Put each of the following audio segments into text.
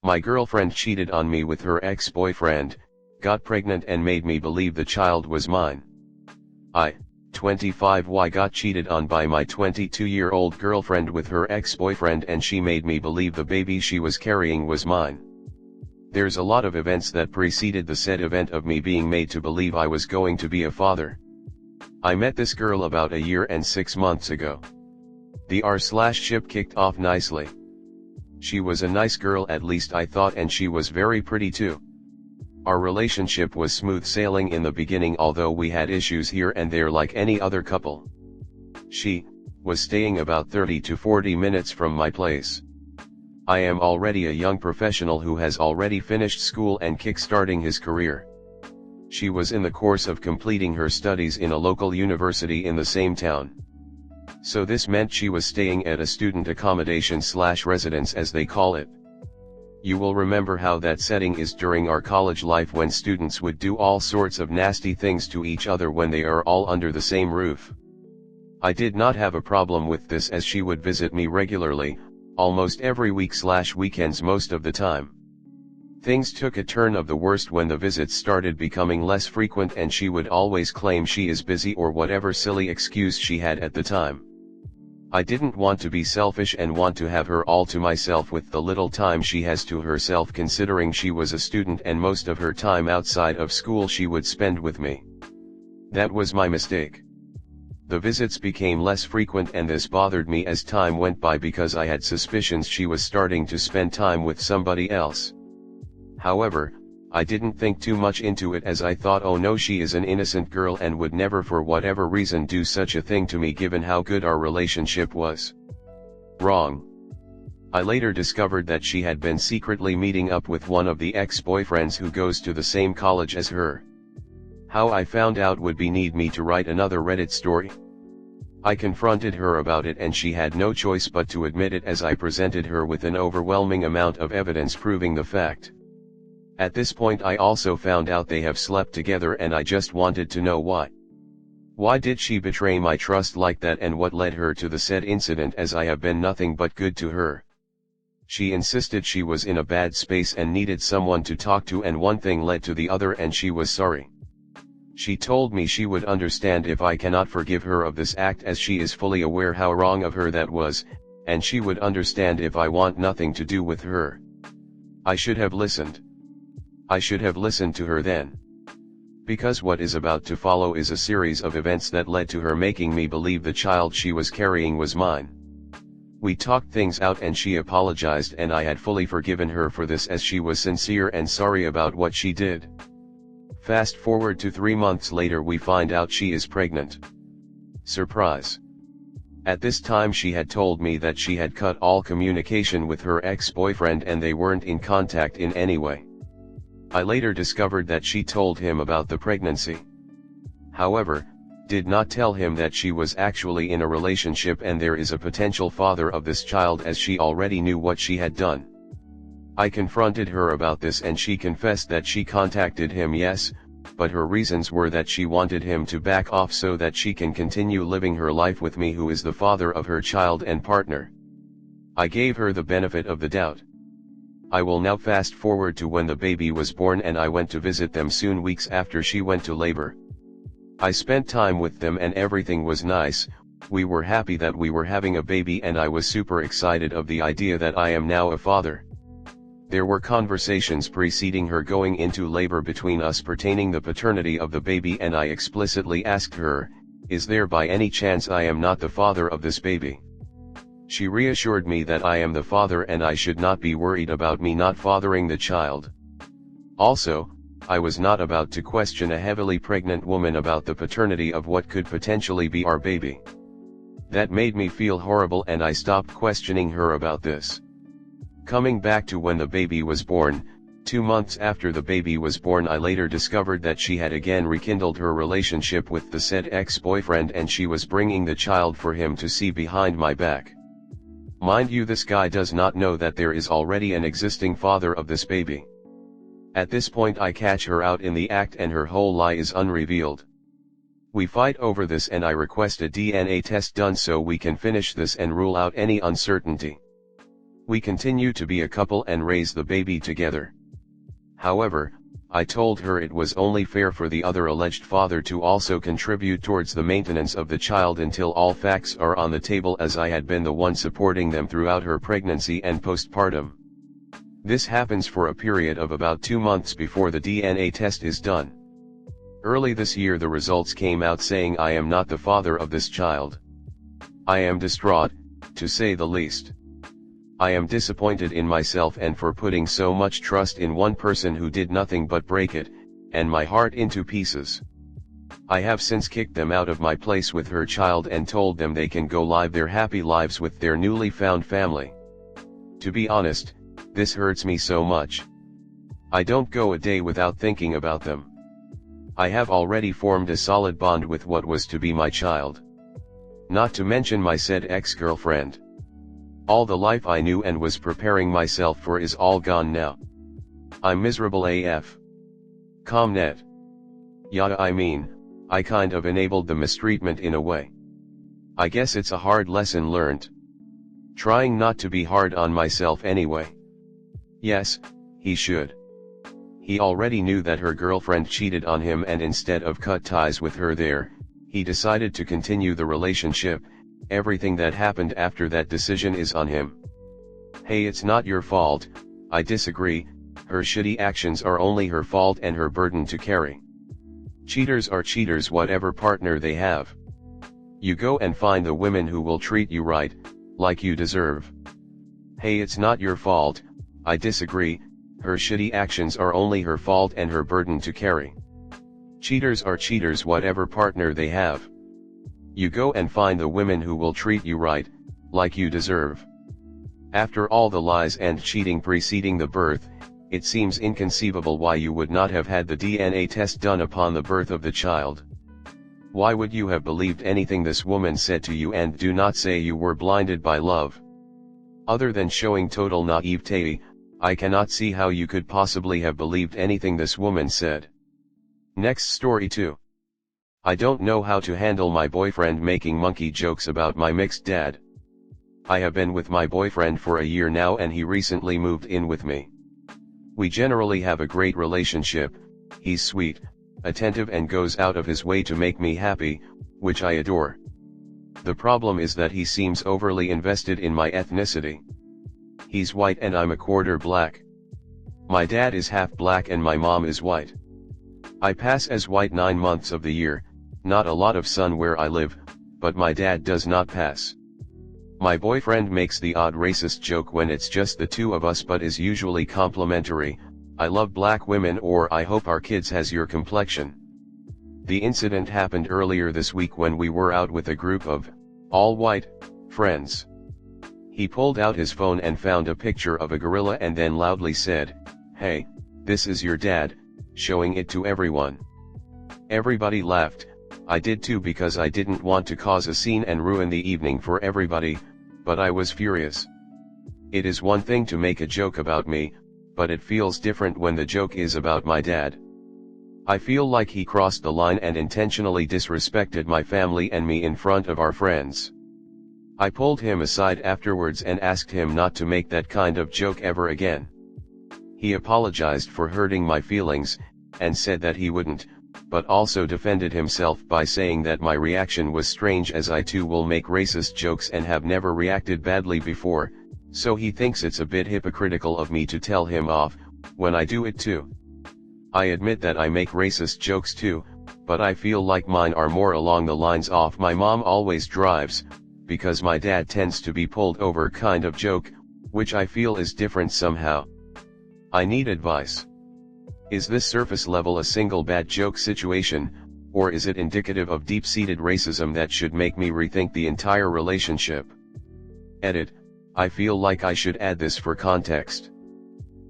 My girlfriend cheated on me with her ex-boyfriend, got pregnant and made me believe the child was mine. I, 25Y, got cheated on by my 22-year-old girlfriend with her ex-boyfriend, and she made me believe the baby she was carrying was mine. There's a lot of events that preceded the said event of me being made to believe I was going to be a father. I met this girl about a year and 6 months ago. The R/ship kicked off nicely. She was a nice girl, at least I thought, and she was very pretty too. Our relationship was smooth sailing in the beginning, although we had issues here and there like any other couple. She was staying about 30 to 40 minutes from my place. I am already a young professional who has already finished school and kick-starting his career. She was in the course of completing her studies in a local university in the same town. So this meant she was staying at a student accommodation/residence, as they call it. You will remember how that setting is during our college life, when students would do all sorts of nasty things to each other when they are all under the same roof. I did not have a problem with this, as she would visit me regularly, almost every week/weekends most of the time. Things took a turn of the worst when the visits started becoming less frequent, and she would always claim she is busy or whatever silly excuse she had at the time. I didn't want to be selfish and want to have her all to myself with the little time she has to herself, considering she was a student and most of her time outside of school she would spend with me. That was my mistake. The visits became less frequent, and this bothered me as time went by because I had suspicions she was starting to spend time with somebody else. However, I didn't think too much into it, as I thought, oh no, she is an innocent girl and would never for whatever reason do such a thing to me given how good our relationship was. Wrong. I later discovered that she had been secretly meeting up with one of the ex-boyfriends who goes to the same college as her. How I found out would be need me to write another Reddit story. I confronted her about it and she had no choice but to admit it, as I presented her with an overwhelming amount of evidence proving the fact. At this point I also found out they have slept together, and I just wanted to know why. Why did she betray my trust like that, and what led her to the said incident, as I have been nothing but good to her. She insisted she was in a bad space and needed someone to talk to, and one thing led to the other, and she was sorry. She told me she would understand if I cannot forgive her of this act, as she is fully aware how wrong of her that was, and she would understand if I want nothing to do with her. I should have listened. I should have listened to her then. Because what is about to follow is a series of events that led to her making me believe the child she was carrying was mine. We talked things out and she apologized, and I had fully forgiven her for this, as she was sincere and sorry about what she did. Fast forward to 3 months later, we find out she is pregnant. Surprise. At this time she had told me that she had cut all communication with her ex-boyfriend and they weren't in contact in any way. I later discovered that she told him about the pregnancy. However, did not tell him that she was actually in a relationship and there is a potential father of this child, as she already knew what she had done. I confronted her about this and she confessed that she contacted him, yes, but her reasons were that she wanted him to back off so that she can continue living her life with me, who is the father of her child and partner. I gave her the benefit of the doubt. I will now fast forward to when the baby was born, and I went to visit them soon weeks after she went to labor. I spent time with them and everything was nice. We were happy that we were having a baby and I was super excited of the idea that I am now a father. There were conversations preceding her going into labor between us pertaining the paternity of the baby, and I explicitly asked her, "Is there by any chance I am not the father of this baby?" She reassured me that I am the father and I should not be worried about me not fathering the child. Also, I was not about to question a heavily pregnant woman about the paternity of what could potentially be our baby. That made me feel horrible and I stopped questioning her about this. Coming back to when the baby was born, 2 months after the baby was born, I later discovered that she had again rekindled her relationship with the said ex-boyfriend and she was bringing the child for him to see behind my back. Mind you, this guy does not know that there is already an existing father of this baby. At this point I catch her out in the act and her whole lie is unrevealed. We fight over this and I request a DNA test done so we can finish this and rule out any uncertainty. We continue to be a couple and raise the baby together. However, I told her it was only fair for the other alleged father to also contribute towards the maintenance of the child until all facts are on the table, as I had been the one supporting them throughout her pregnancy and postpartum. This happens for a period of about 2 months before the DNA test is done. Early this year the results came out saying I am not the father of this child. I am distraught, to say the least. I am disappointed in myself and for putting so much trust in one person who did nothing but break it, and my heart into pieces. I have since kicked them out of my place with her child and told them they can go live their happy lives with their newly found family. To be honest, this hurts me so much. I don't go a day without thinking about them. I have already formed a solid bond with what was to be my child. Not to mention my said ex-girlfriend. All the life I knew and was preparing myself for is all gone now. I'm miserable AF. Comnet. Yada, I mean, I kind of enabled the mistreatment in a way. I guess it's a hard lesson learned. Trying not to be hard on myself anyway. Yes, he should. He already knew that her girlfriend cheated on him, and instead of cut ties with her there, he decided to continue the relationship. Everything that happened after that decision is on him. Hey, it's not your fault, I disagree, her shitty actions are only her fault and her burden to carry. Cheaters are cheaters whatever partner they have. You go and find the women who will treat you right, like you deserve. Hey, it's not your fault, I disagree, her shitty actions are only her fault and her burden to carry. Cheaters are cheaters whatever partner they have. You go and find the women who will treat you right, like you deserve. After all the lies and cheating preceding the birth, it seems inconceivable why you would not have had the DNA test done upon the birth of the child. Why would you have believed anything this woman said to you, and do not say you were blinded by love? Other than showing total naivete, I cannot see how you could possibly have believed anything this woman said. Next story 2. I don't know how to handle my boyfriend making monkey jokes about my mixed dad. I have been with my boyfriend for a year now and he recently moved in with me. We generally have a great relationship, he's sweet, attentive and goes out of his way to make me happy, which I adore. The problem is that he seems overly invested in my ethnicity. He's white and I'm a quarter black. My dad is half black and my mom is white. I pass as white 9 months of the year. Not a lot of sun where I live, but my dad does not pass. My boyfriend makes the odd racist joke when it's just the two of us, but is usually complimentary. I love black women, or I hope our kids has your complexion. The incident happened earlier this week when we were out with a group of all white friends. He pulled out his phone and found a picture of a gorilla and then loudly said, "Hey, this is your dad," showing it to everyone. Everybody laughed. I did too, because I didn't want to cause a scene and ruin the evening for everybody, but I was furious. It is one thing to make a joke about me, but it feels different when the joke is about my dad. I feel like he crossed the line and intentionally disrespected my family and me in front of our friends. I pulled him aside afterwards and asked him not to make that kind of joke ever again. He apologized for hurting my feelings, and said that he wouldn't, but also defended himself by saying that my reaction was strange, as I too will make racist jokes and have never reacted badly before, so he thinks it's a bit hypocritical of me to tell him off, when I do it too. I admit that I make racist jokes too, but I feel like mine are more along the lines of "my mom always drives," because my dad tends to be pulled over kind of joke, which I feel is different somehow. I need advice. Is this surface level a single bad joke situation, or is it indicative of deep-seated racism that should make me rethink the entire relationship? Edit. I feel like I should add this for context.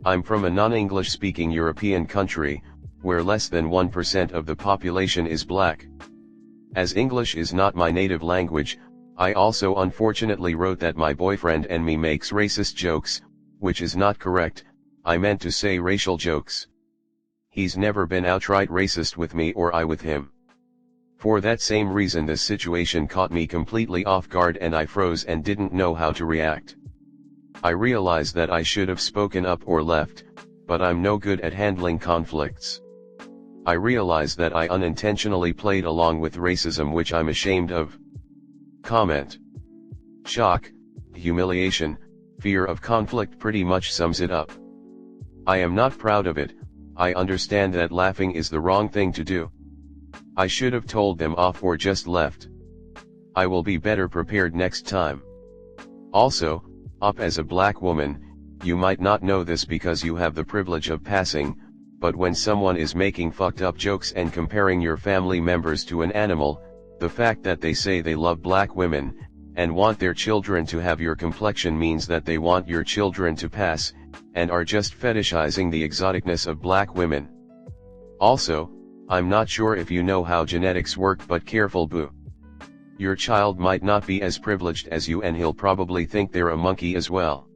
I'm from a non-English speaking European country, where less than 1% of the population is black. As English is not my native language, I also unfortunately wrote that my boyfriend and me makes racist jokes, which is not correct. I meant to say racial jokes. He's never been outright racist with me or I with him. For that same reason this situation caught me completely off guard and I froze and didn't know how to react. I realize that I should have spoken up or left, but I'm no good at handling conflicts. I realize that I unintentionally played along with racism, which I'm ashamed of. Comment. Shock, humiliation, fear of conflict pretty much sums it up. I am not proud of it. I understand that laughing is the wrong thing to do. I should have told them off or just left. I will be better prepared next time. Also, as a black woman, you might not know this because you have the privilege of passing, but when someone is making fucked up jokes and comparing your family members to an animal, the fact that they say they love black women, and want their children to have your complexion means that they want your children to pass, and are just fetishizing the exoticness of black women. Also, I'm not sure if you know how genetics work, but careful boo. Your child might not be as privileged as you and he'll probably think they're a monkey as well.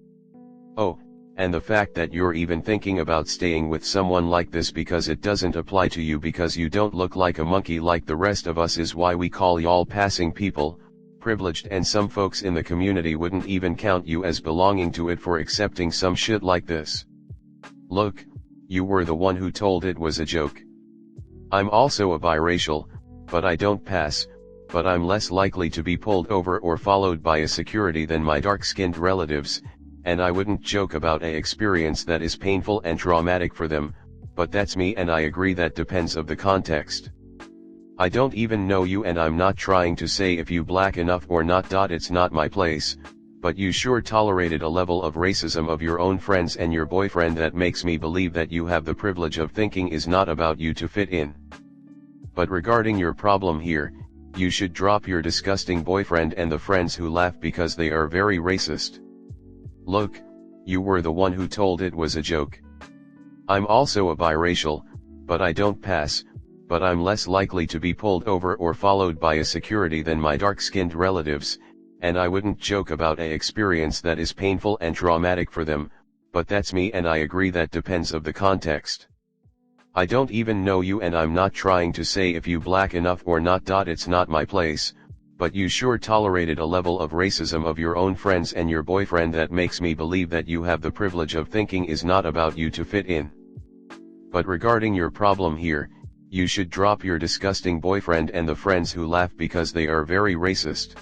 Oh, and the fact that you're even thinking about staying with someone like this because it doesn't apply to you because you don't look like a monkey like the rest of us is why we call y'all passing people, privileged, and some folks in the community wouldn't even count you as belonging to it for accepting some shit like this. Look, you were the one who told it was a joke. I'm also a biracial, but I don't pass, but I'm less likely to be pulled over or followed by a security than my dark-skinned relatives, and I wouldn't joke about an experience that is painful and traumatic for them, but that's me and I agree that depends of the context. I don't even know you and I'm not trying to say if you black enough or not. It's not my place, but you sure tolerated a level of racism of your own friends and your boyfriend that makes me believe that you have the privilege of thinking is not about you to fit in. But regarding your problem here, you should drop your disgusting boyfriend and the friends who laugh because they are very racist. Look, you were the one who told it was a joke. I'm also a biracial, but I don't pass, but I'm less likely to be pulled over or followed by a security than my dark-skinned relatives, and I wouldn't joke about an experience that is painful and traumatic for them, but that's me and I agree that depends of the context. I don't even know you and I'm not trying to say if you black enough or not. It's not my place, but you sure tolerated a level of racism of your own friends and your boyfriend that makes me believe that you have the privilege of thinking is not about you to fit in. But regarding your problem here, you should drop your disgusting boyfriend and the friends who laugh because they are very racist.